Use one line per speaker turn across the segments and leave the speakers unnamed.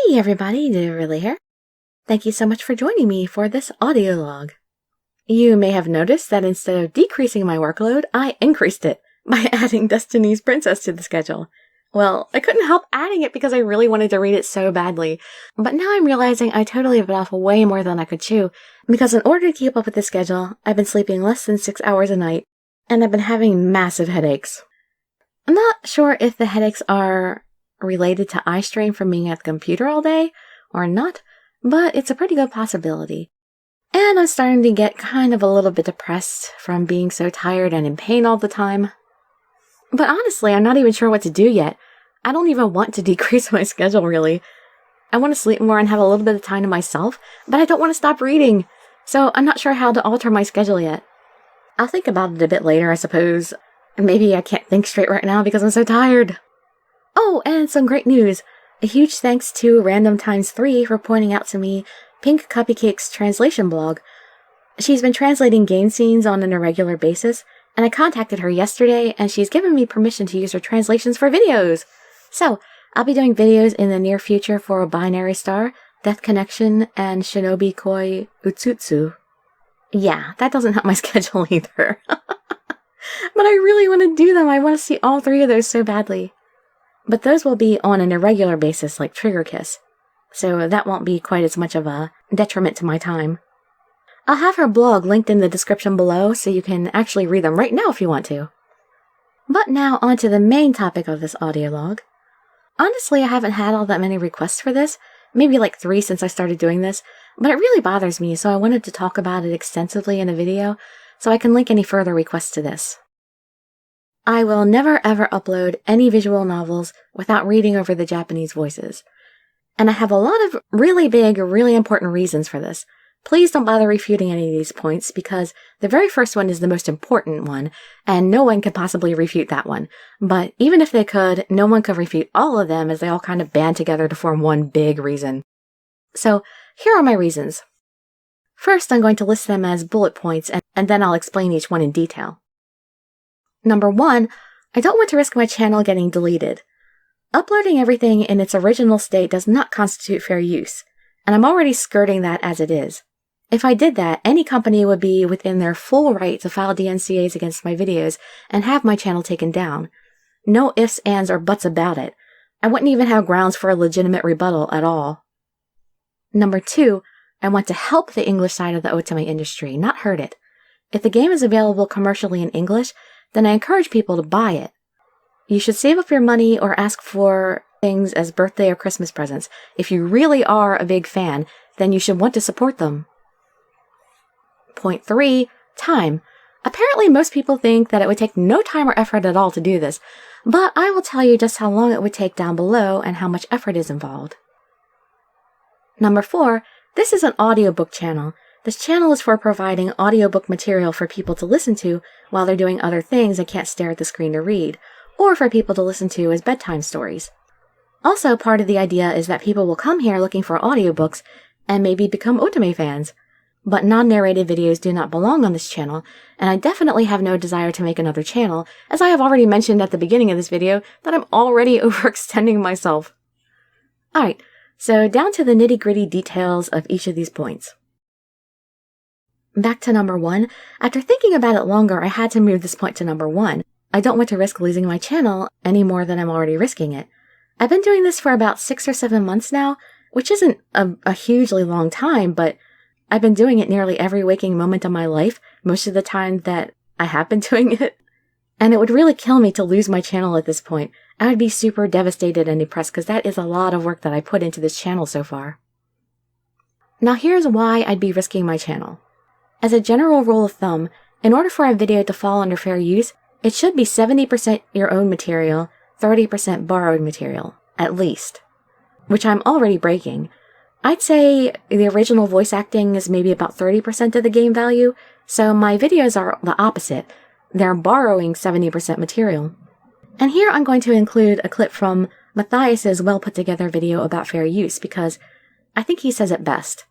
Hey everybody, Dirili here. Thank you so much for joining me for this audio log. You may have noticed that instead of decreasing my workload, I increased it by adding Destiny's Princess to the schedule. Well, I couldn't help adding it because I really wanted to read it so badly, but now I'm realizing I totally bit off way more than I could chew, because in order to keep up with the schedule, I've been sleeping less than 6 hours a night, and I've been having massive headaches. I'm not sure if the headaches are related to eye strain from being at the computer all day or not, but it's a pretty good possibility. And I'm starting to get kind of a little bit depressed from being so tired and in pain all the time. But honestly, I'm not even sure what to do yet. I don't even want to decrease my schedule, really. I want to sleep more and have a little bit of time to myself, but I don't want to stop reading, so I'm not sure how to alter my schedule yet. I'll think about it a bit later, I suppose. Maybe I can't think straight right now because I'm so tired. Oh, and some great news. A huge thanks to Random Times 3 for pointing out to me Pink Cupcake's translation blog. She's been translating game scenes on an irregular basis, and I contacted her yesterday, and she's given me permission to use her translations for videos. So, I'll be doing videos in the near future for Binary Star, Death Connection, and Shinobi Koi Utsutsu. Yeah, that doesn't help my schedule either. But I really want to do them. I want to see all 3 of those so badly. But those will be on an irregular basis like Trigger Kiss, so that won't be quite as much of a detriment to my time. I'll have her blog linked in the description below so you can actually read them right now if you want to. But now on to the main topic of this audio log. Honestly, I haven't had all that many requests for this, maybe like 3 since I started doing this, but it really bothers me, so I wanted to talk about it extensively in a video so I can link any further requests to this. I will never ever upload any visual novels without reading over the Japanese voices. And I have a lot of really big, really important reasons for this. Please don't bother refuting any of these points because the very first one is the most important one, and no one could possibly refute that one. But even if they could, no one could refute all of them as they all kind of band together to form one big reason. So here are my reasons. First, I'm going to list them as bullet points, and then I'll explain each one in detail. Number 1, I don't want to risk my channel getting deleted. Uploading everything in its original state does not constitute fair use, and I'm already skirting that as it is. If I did that, any company would be within their full right to file DNCAs against my videos and have my channel taken down. No ifs, ands, or buts about it. I wouldn't even have grounds for a legitimate rebuttal at all. Number 2, I want to help the English side of the otome industry, not hurt it. If the game is available commercially in English, then I encourage people to buy it. You should save up your money or ask for things as birthday or Christmas presents. If you really are a big fan, then you should want to support them. Point 3, time. Apparently most people think that it would take no time or effort at all to do this, but I will tell you just how long it would take down below and how much effort is involved. Number 4, this is an audiobook channel. This channel is for providing audiobook material for people to listen to while they're doing other things and can't stare at the screen to read, or for people to listen to as bedtime stories. Also, part of the idea is that people will come here looking for audiobooks and maybe become otome fans. But non-narrated videos do not belong on this channel, and I definitely have no desire to make another channel, as I have already mentioned at the beginning of this video that I'm already overextending myself. Alright, so down to the nitty-gritty details of each of these points. Back to number 1, after thinking about it longer, I had to move this point to number 1. I don't want to risk losing my channel any more than I'm already risking it. I've been doing this for about 6 or 7 months now, which isn't a hugely long time, but I've been doing it nearly every waking moment of my life, most of the time that I have been doing it. And it would really kill me to lose my channel at this point. I would be super devastated and depressed because that is a lot of work that I put into this channel so far. Now here's why I'd be risking my channel. As a general rule of thumb, in order for a video to fall under fair use, it should be 70% your own material, 30% borrowed material, at least. Which I'm already breaking. I'd say the original voice acting is maybe about 30% of the game value, so my videos are the opposite. They're borrowing 70% material. And here I'm going to include a clip from Matthias's well-put-together video about fair use because I think he says it best.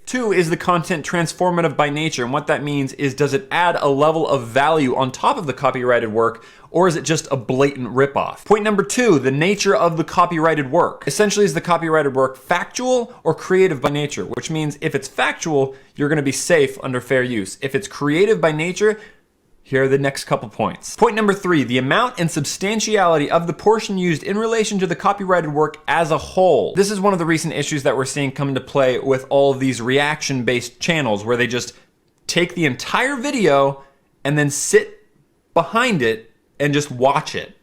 2 is the content transformative by nature, and what that means is, does it add a level of value on top of the copyrighted work, or is it just a blatant ripoff? Point number 2, the nature of the copyrighted work. Essentially, is the copyrighted work factual or creative by nature? Which means if it's factual, you're going to be safe under fair use. If it's creative by nature, here are the next couple points. Point number 3, the amount and substantiality of the portion used in relation to the copyrighted work as a whole. This is one of the recent issues that we're seeing come into play with all of these reaction-based channels where they just take the entire video and then sit behind it and just watch it.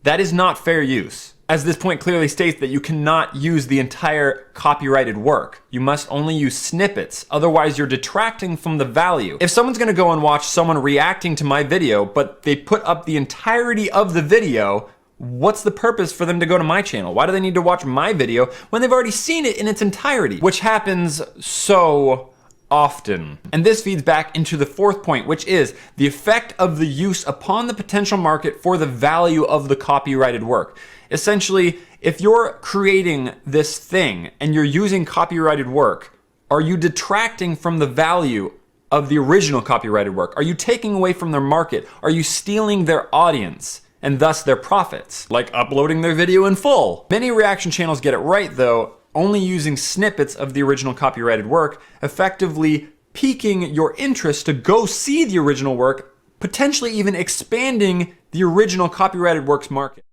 That is not fair use. As this point clearly states, that you cannot use the entire copyrighted work. You must only use snippets, otherwise you're detracting from the value. If someone's gonna go and watch someone reacting to my video, but they put up the entirety of the video, what's the purpose for them to go to my channel? Why do they need to watch my video when they've already seen it in its entirety? Which happens so often. And this feeds back into the 4th point, which is the effect of the use upon the potential market for the value of the copyrighted work. Essentially, if you're creating this thing and you're using copyrighted work, are you detracting from the value of the original copyrighted work? Are you taking away from their market? Are you stealing their audience and thus their profits, like uploading their video in full? Many reaction channels get it right though, only using snippets of the original copyrighted work, effectively piquing your interest to go see the original work, potentially even expanding the original copyrighted work's market.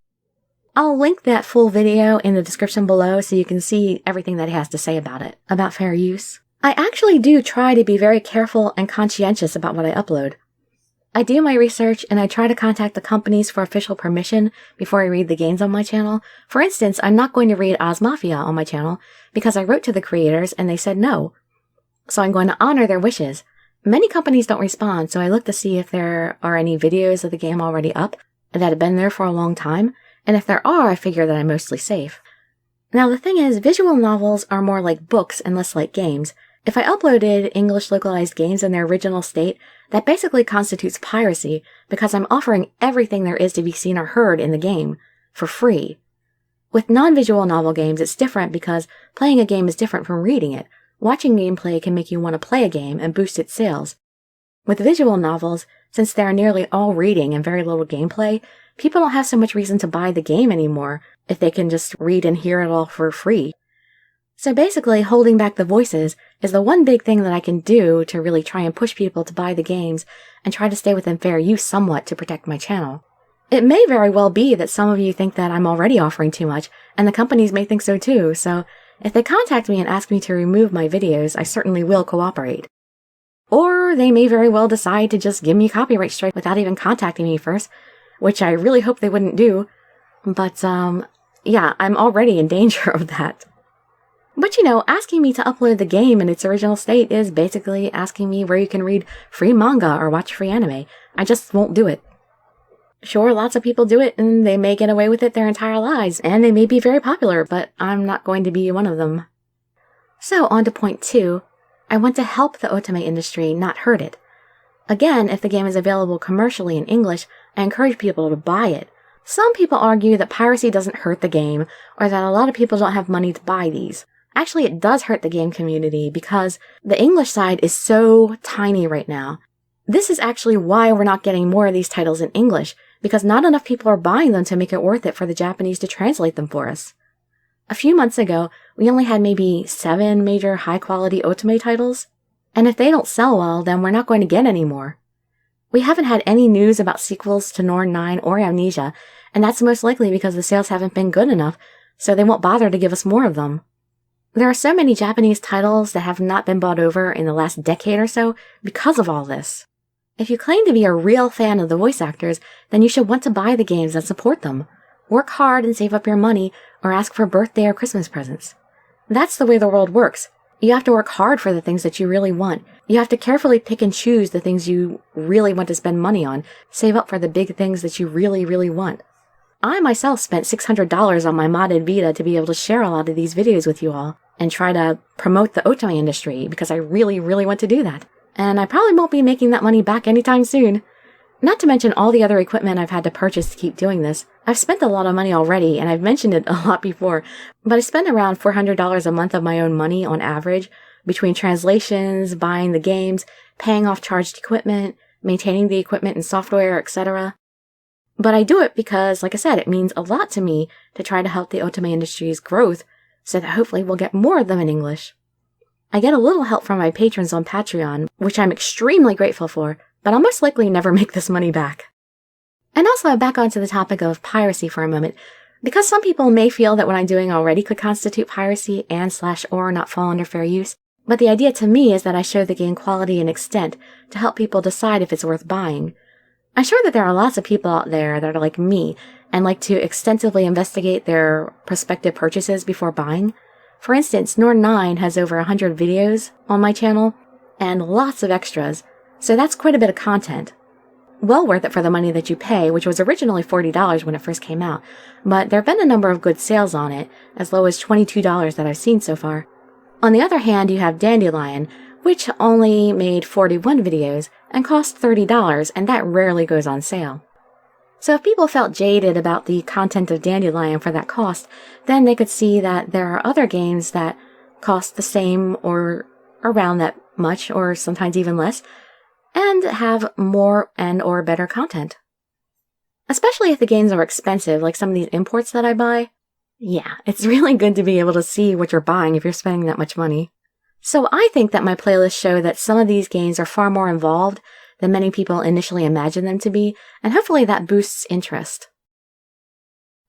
I'll link that full video in the description below so you can see everything that he has to say about it, about fair use. I actually do try to be very careful and conscientious about what I upload. I do my research and I try to contact the companies for official permission before I read the games on my channel. For instance, I'm not going to read Oz Mafia on my channel because I wrote to the creators and they said no. So I'm going to honor their wishes. Many companies don't respond, so I look to see if there are any videos of the game already up that have been there for a long time. And if there are, I figure that I'm mostly safe. Now the thing is, visual novels are more like books and less like games. If I uploaded English localized games in their original state, that basically constitutes piracy because I'm offering everything there is to be seen or heard in the game for free. With non-visual novel games, it's different because playing a game is different from reading it. Watching gameplay can make you want to play a game and boost its sales. With visual novels, since they are nearly all reading and very little gameplay, people don't have so much reason to buy the game anymore if they can just read and hear it all for free. So basically, holding back the voices is the one big thing that I can do to really try and push people to buy the games and try to stay within fair use somewhat to protect my channel. It may very well be that some of you think that I'm already offering too much, and the companies may think so too, so if they contact me and ask me to remove my videos, I certainly will cooperate. Or they may very well decide to just give me copyright strike without even contacting me first, which I really hope they wouldn't do. But, yeah, I'm already in danger of that. But you know, asking me to upload the game in its original state is basically asking me where you can read free manga or watch free anime. I just won't do it. Sure, lots of people do it and they may get away with it their entire lives, and they may be very popular, but I'm not going to be one of them. So, on to point 2. I want to help the otome industry, not hurt it. Again, if the game is available commercially in English, I encourage people to buy it. Some people argue that piracy doesn't hurt the game, or that a lot of people don't have money to buy these. Actually, it does hurt the game community because the English side is so tiny right now. This is actually why we're not getting more of these titles in English, because not enough people are buying them to make it worth it for the Japanese to translate them for us. A few months ago, we only had maybe 7 major high-quality otome titles, and if they don't sell well, then we're not going to get any more. We haven't had any news about sequels to Norn 9 or Amnesia, and that's most likely because the sales haven't been good enough, so they won't bother to give us more of them. There are so many Japanese titles that have not been bought over in the last decade or so because of all this. If you claim to be a real fan of the voice actors, then you should want to buy the games and support them. Work hard and save up your money, or ask for birthday or Christmas presents. That's the way the world works. You have to work hard for the things that you really want. You have to carefully pick and choose the things you really want to spend money on, save up for the big things that you really, really want. I myself spent $600 on my modded Vita to be able to share a lot of these videos with you all, and try to promote the otome industry, because I really, really want to do that. And I probably won't be making that money back anytime soon. Not to mention all the other equipment I've had to purchase to keep doing this. I've spent a lot of money already, and I've mentioned it a lot before, but I spend around $400 a month of my own money on average between translations, buying the games, paying off charged equipment, maintaining the equipment and software, etc. But I do it because, like I said, it means a lot to me to try to help the otome industry's growth so that hopefully we'll get more of them in English. I get a little help from my patrons on Patreon, which I'm extremely grateful for, but I'll most likely never make this money back. And also back onto the topic of piracy for a moment, because some people may feel that what I'm doing already could constitute piracy and/or not fall under fair use, but the idea to me is that I show the game quality and extent to help people decide if it's worth buying. I'm sure that there are lots of people out there that are like me and like to extensively investigate their prospective purchases before buying. For instance, Norn9 has over 100 videos on my channel and lots of extras, so that's quite a bit of content. Well worth it for the money that you pay, which was originally $40 when it first came out, but there have been a number of good sales on it, as low as $22 that I've seen so far. On the other hand, you have Dandelion, which only made 41 videos and cost $30, and that rarely goes on sale. So if people felt jaded about the content of Dandelion for that cost, then they could see that there are other games that cost the same or around that much, or sometimes even less, and have more and or better content. Especially if the games are expensive, like some of these imports that I buy. Yeah, it's really good to be able to see what you're buying if you're spending that much money. So I think that my playlists show that some of these games are far more involved than many people initially imagine them to be, and hopefully that boosts interest.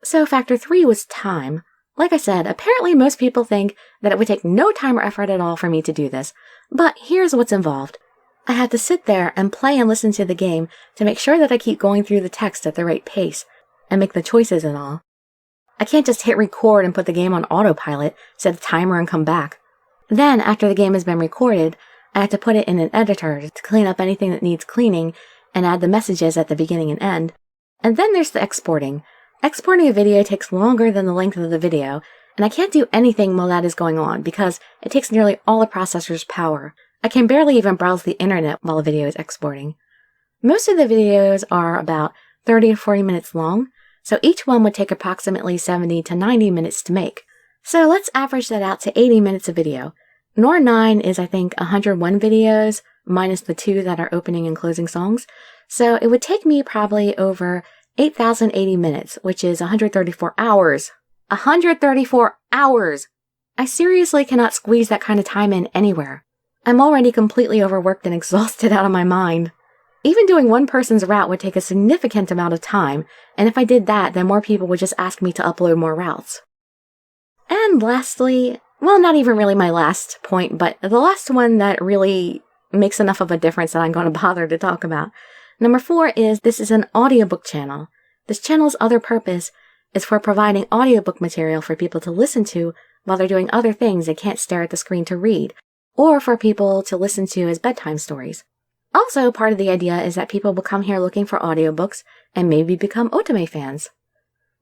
So factor 3 was time. Like I said, apparently most people think that it would take no time or effort at all for me to do this, but here's what's involved. I had to sit there and play and listen to the game to make sure that I keep going through the text at the right pace, and make the choices and all. I can't just hit record and put the game on autopilot, set a timer and come back. Then, after the game has been recorded, I have to put it in an editor to clean up anything that needs cleaning and add the messages at the beginning and end. And then there's the exporting. Exporting a video takes longer than the length of the video, and I can't do anything while that is going on because it takes nearly all the processor's power. I can barely even browse the internet while a video is exporting. Most of the videos are about 30 to 40 minutes long, so each one would take approximately 70 to 90 minutes to make. So let's average that out to 80 minutes of video. Norn9 is, I think, 101 videos, minus the 2 that are opening and closing songs. So it would take me probably over 8,080 minutes, which is 134 hours. 134 hours! I seriously cannot squeeze that kind of time in anywhere. I'm already completely overworked and exhausted out of my mind. Even doing one person's route would take a significant amount of time, and if I did that, then more people would just ask me to upload more routes. And lastly, well, not even really my last point, but the last one that really makes enough of a difference that I'm going to bother to talk about. Number 4 is this is an audiobook channel. This channel's other purpose is for providing audiobook material for people to listen to while they're doing other things they can't stare at the screen to read, or for people to listen to as bedtime stories. Also, part of the idea is that people will come here looking for audiobooks and maybe become otome fans.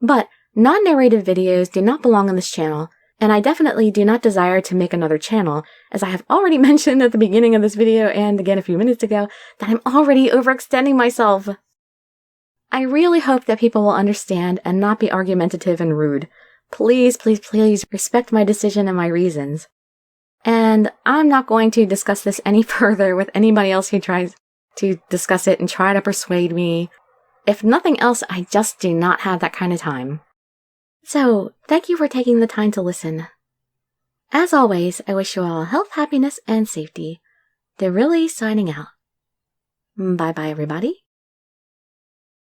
But non-narrated videos do not belong on this channel, and I definitely do not desire to make another channel, as I have already mentioned at the beginning of this video and again a few minutes ago that I'm already overextending myself. I really hope that people will understand and not be argumentative and rude. Please, please, please respect my decision and my reasons. And I'm not going to discuss this any further with anybody else who tries to discuss it and try to persuade me. If nothing else, I just do not have that kind of time. So, thank you for taking the time to listen. As always, I wish you all health, happiness, and safety. Dirili signing out. Bye-bye, everybody.